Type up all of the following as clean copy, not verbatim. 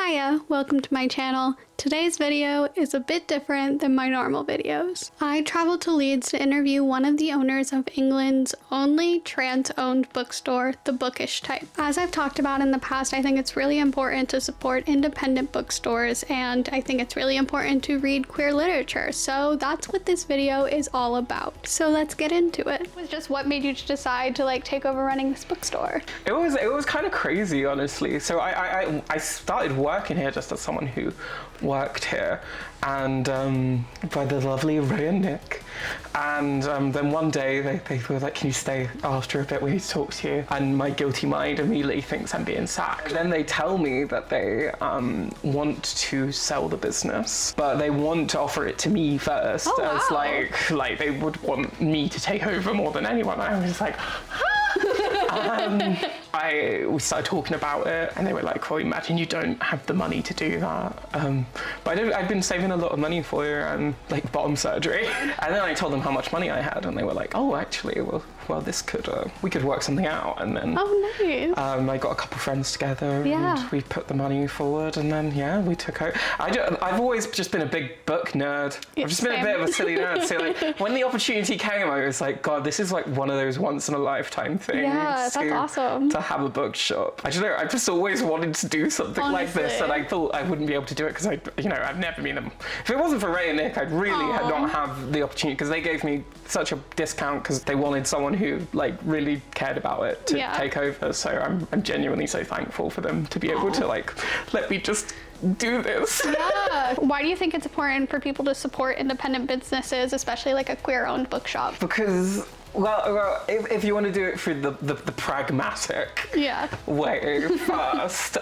Hiya, welcome to my channel. Today's video is a bit different than my normal videos. I traveled to Leeds to interview one of the owners of England's only trans-owned bookstore, the Bookish type. As I've talked about in the past, I think it's really important to support independent bookstores, and I think it's really important to read queer literature, so that's what this video is all about. So let's get into it. It was just what made you decide to take over running this bookstore? It was kind of crazy, honestly. So I started working here just as someone who worked here, and by the lovely Ray and Nick, and then one day they were like, can you stay after a bit, we need to talk to you, and my guilty mind immediately thinks I'm being sacked. Then they tell me that they want to sell the business, but they want to offer it to me first. Oh, wow. As like they would want me to take over more than anyone. I was like, we started talking about it, and they were like, well, imagine you don't have the money to do that. But I'd been saving a lot of money for like bottom surgery. And then I told them how much money I had, and they were like, oh, actually, well, this we could work something out. And then nice. I got a couple friends together, yeah, and we put the money forward, and then yeah, we took out. I've always just been a big book nerd. I've just been a bit of a silly nerd. So like when the opportunity came, I was like, God, this is like one of those once in a lifetime things. Yeah, that's awesome. To have a bookshop. I don't know, I've just always wanted to do something like this, and I thought I wouldn't be able to do it because I've never been if it wasn't for Ray and Nick, I'd really had not have the opportunity, because they gave me such a discount because they wanted someone who like really cared about it to take over. So I'm genuinely so thankful for them to be able to like let me just do this. Yeah. Why do you think it's important for people to support independent businesses, especially like a queer-owned bookshop? Because well, if you want to do it through the pragmatic way first,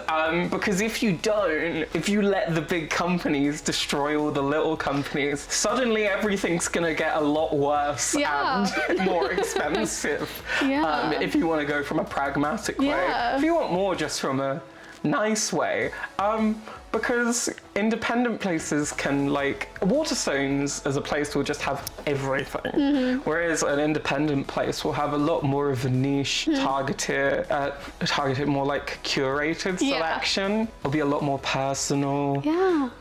because if you let the big companies destroy all the little companies, suddenly everything's gonna get a lot worse and more expensive. If you want to go from a pragmatic way, if you want more just from a nice way, because independent places can, like, Waterstones as a place will just have everything, whereas an independent place will have a lot more of a niche, targeted more like curated selection. It'll be a lot more personal.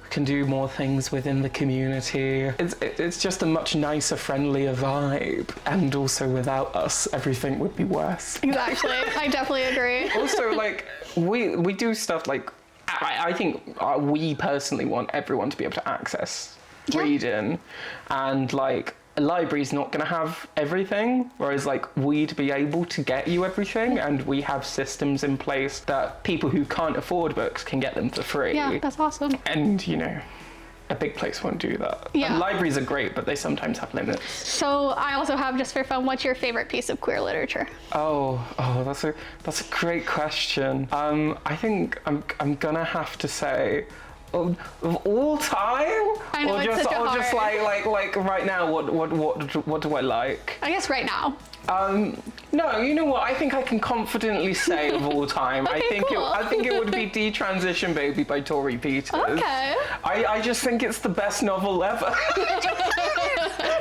Can do more things within the community. It's just a much nicer, friendlier vibe, and also without us, everything would be worse. Exactly. I definitely agree. Also, like, we do stuff like, I think we personally want everyone to be able to access reading, and like a library's not going to have everything, whereas like we'd be able to get you everything, and we have systems in place that people who can't afford books can get them for free. Yeah, that's awesome. And a big place won't do that. Yeah. And libraries are great, but they sometimes have limits. So I also have, just for fun, what's your favorite piece of queer literature? Oh, that's a great question. I think I'm gonna have to say, of all time, I know, or it's just such a hard... just like right now. What do I like? I guess right now. No, you know what? I think I can confidently say of all time. Okay, I think it would be Detransition Baby by Tori Peters. Okay. I just think it's the best novel ever.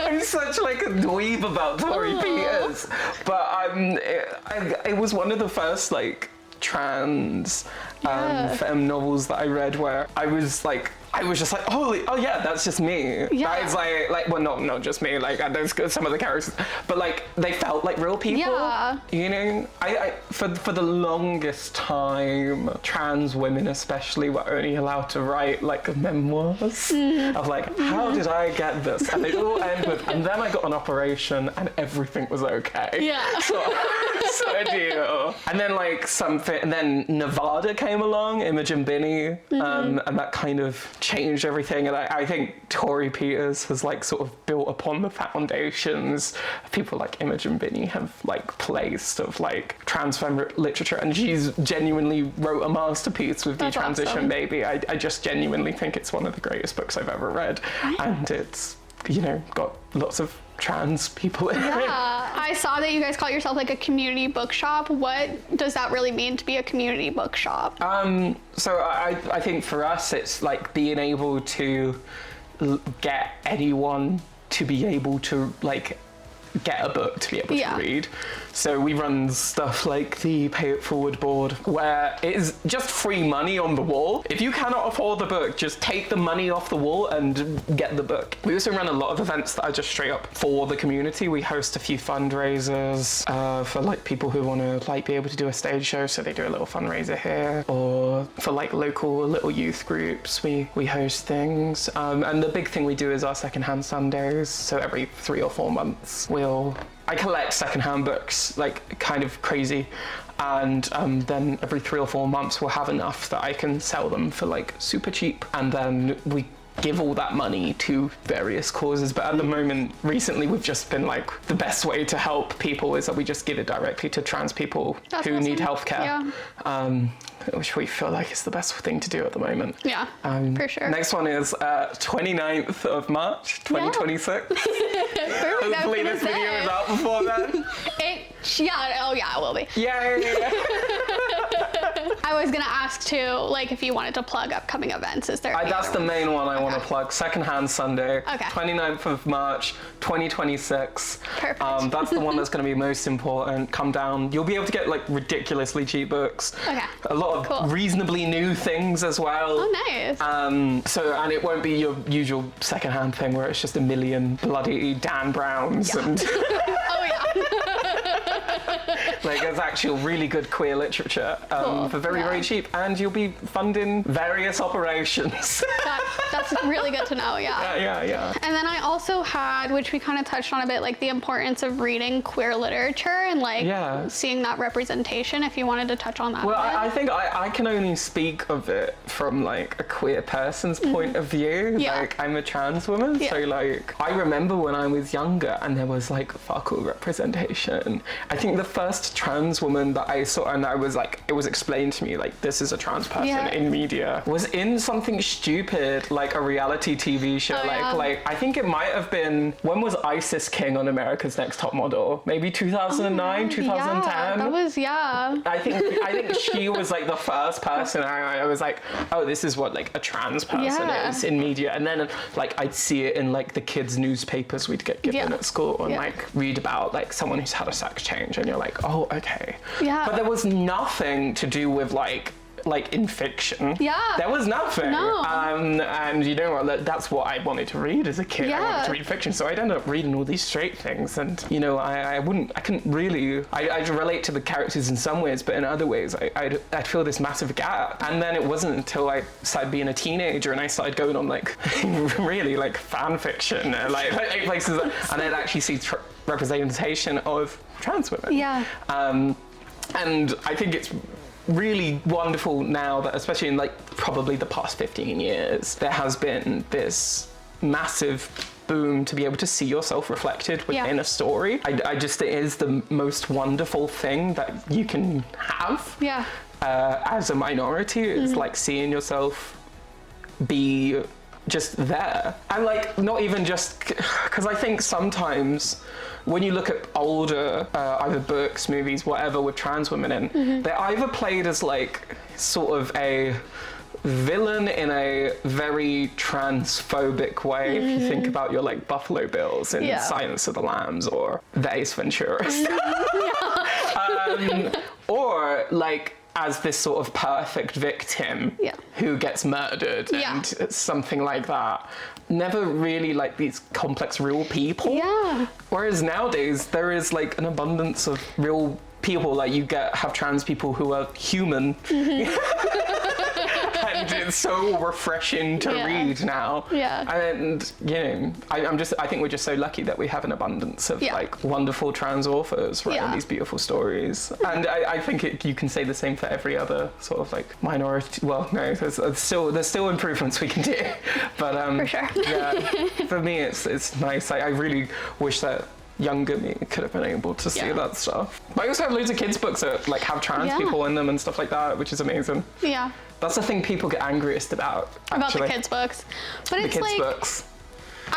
I'm such like a dweeb about Tori Peters, but it was one of the first like trans femme novels that I read where I was just like, oh yeah, that's just me. That is like well, not just me, like there's some of the characters, but like they felt like real people. You know, I for the longest time, trans women especially were only allowed to write like memoirs of like, how did I get this? And it all ended with, and then I got an operation and everything was okay. So deal. And then like and then Nevada came along, Imogen Binnie, and that kind of changed everything. And I think Tori Peters has like sort of built upon the foundations people like Imogen Binnie have like placed of like trans femme literature, and she's genuinely wrote a masterpiece with Detransition Baby. I just genuinely think it's one of the greatest books I've ever read, and it's got lots of trans people in it. I saw that you guys call yourself like a community bookshop. What does that really mean to be a community bookshop? So I think for us it's like being able to get anyone to be able to like get a book to be able Yeah. to read. So we run stuff like the Pay It Forward board, where it is just free money on the wall. If you cannot afford the book, just take the money off the wall and get the book. We also run a lot of events that are just straight up for the community. We host a few fundraisers for like people who want to like be able to do a stage show, so they do a little fundraiser here, or for like local little youth groups, we host things. And the big thing we do is our secondhand Sundays. So every 3 or 4 months, I collect secondhand books like kind of crazy, and then every 3 or 4 months we'll have enough that I can sell them for like super cheap, and then we give all that money to various causes. But at the moment, recently, we've just been like, the best way to help people is that we just give it directly to trans people who need healthcare. Yeah. Which we feel like is the best thing to do at the moment. Yeah, for sure. Next one is 29th of March, 2026. Hopefully this video is out before then. It will be. Yeah. I was gonna ask too, like, if you wanted to plug upcoming events. Is there? That's the main one I want to plug. Secondhand Sunday, 29th of March, 2026. Perfect. That's the one that's going to be most important. Come down. You'll be able to get like ridiculously cheap books. Okay. A lot of reasonably new things as well. Oh, nice. And it won't be your usual secondhand thing where it's just a million bloody Dan Browns and. Oh yeah. Like, there's actual really good queer literature for very, very cheap, and you'll be funding various operations. That's really good to know, Yeah. And then I also had, which we kind of touched on a bit, like the importance of reading queer literature and like seeing that representation, if you wanted to touch on that. Well, I think I can only speak of it from like a queer person's point of view. Yeah. Like, I'm a trans woman, so like, I remember when I was younger and there was like fuck all representation. I think the first trans woman that I saw, and I was like, it was explained to me like, this is a trans person in media, was in something stupid like a reality TV show. Like I think it might have been, when was Isis King on America's Next Top Model? Maybe 2009, 2010. Yeah, that was I think she was like the first person I was like, oh, this is what like a trans person is in media. And then like I'd see it in like the kids' newspapers we'd get given at school, and like read about like someone who's had a sex change, and you're like, oh, okay. But there was nothing to do with like in fiction. There was nothing. No. And you know what, that's what I wanted to read as a kid. I wanted to read fiction, so I'd end up reading all these straight things, and you know, I couldn't really, I'd relate to the characters in some ways, but in other ways I'd feel this massive gap. And then it wasn't until I started being a teenager and I started going on like really like fan fiction, like places, and I'd actually see representation of trans women. And I think it's really wonderful now that, especially in like probably the past 15 years, there has been this massive boom to be able to see yourself reflected within a story. I just think it is the most wonderful thing that you can have as a minority. It's like seeing yourself be just there, and like not even just because I think sometimes when you look at older either books, movies, whatever with trans women in, they're either played as like sort of a villain in a very transphobic way. If you think about your like Buffalo Bills in Silence of the Lambs or the Ace Venturas, or like as this sort of perfect victim who gets murdered and something like that. Never really like these complex real people. Whereas nowadays there is like an abundance of real people. Like you have trans people who are human. And it's so refreshing to read now. And you know, I think we're just so lucky that we have an abundance of like wonderful trans authors writing these beautiful stories. And I think you can say the same for every other sort of like minority. Well, no, there's still improvements we can do. But for sure. For me, it's nice. I really wish that younger me could have been able to see that stuff. I also have loads of kids books that like have trans people in them and stuff like that, which is amazing. That's the thing people get angriest about, actually. About the kids' books. But it's like, books.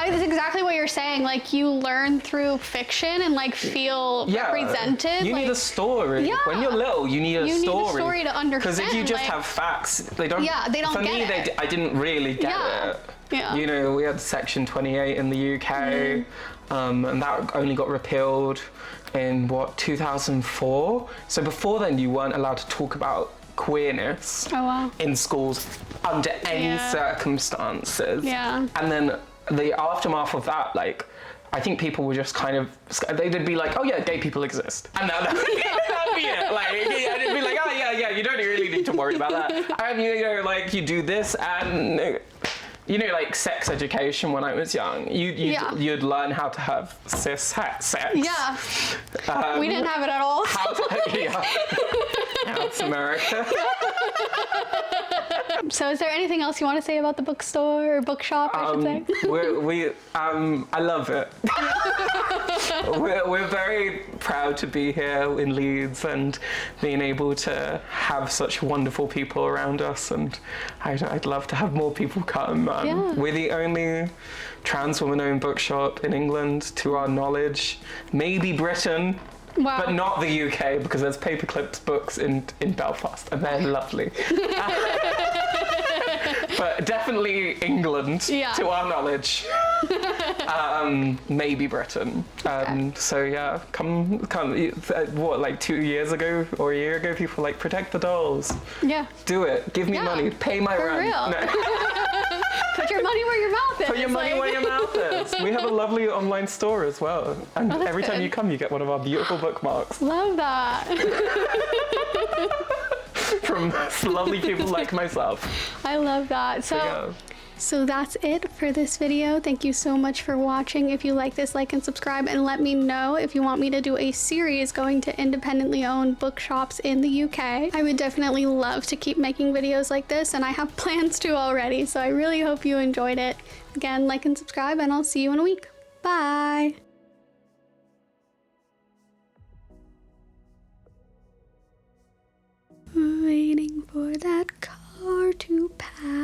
It's exactly what you're saying. Like, you learn through fiction and, like, feel represented. You need a story. When you're little, you need a story. You need a story to understand. Because if you just have facts, they don't for get it. I didn't really get it. You know, we had Section 28 in the UK. and that only got repealed in 2004. So before then, you weren't allowed to talk about queerness in schools under any circumstances. Yeah. And then the aftermath of that, like, I think people were just kind of, they'd be like, oh yeah, gay people exist. And that'd be it. Like, yeah, they'd be like, oh yeah, you don't really need to worry about that. And you know, like, you do this, and you know, like sex education when I was young, you'd learn how to have cis sex. Yeah. We didn't have it at all. That's America. So is there anything else you want to say about the bookstore or bookshop, I should say? I love it. we're very proud to be here in Leeds and being able to have such wonderful people around us, and I'd love to have more people come. We're the only trans woman-owned bookshop in England, to our knowledge. Maybe Britain. Wow. But not the UK, because there's Paperclips books in Belfast, and they're lovely. But definitely England, to our knowledge. Maybe Britain. So yeah, come. What, like 2 years ago or a year ago, people were like, protect the dolls. Yeah. Do it. Give me money. Pay my rent. Real. No. Put your money where your mouth is. Put your money where your mouth is. We have a lovely online store as well. And every time you come, you get one of our beautiful bookmarks. Love that. From lovely people like myself. I love that. So that's it for this video. Thank you so much for watching. If you like this, like and subscribe, and let me know if you want me to do a series going to independently owned bookshops in the UK. I would definitely love to keep making videos like this, and I have plans to already, so I really hope you enjoyed it. Again, like and subscribe, and I'll see you in a week. Bye! Waiting for that car to pass.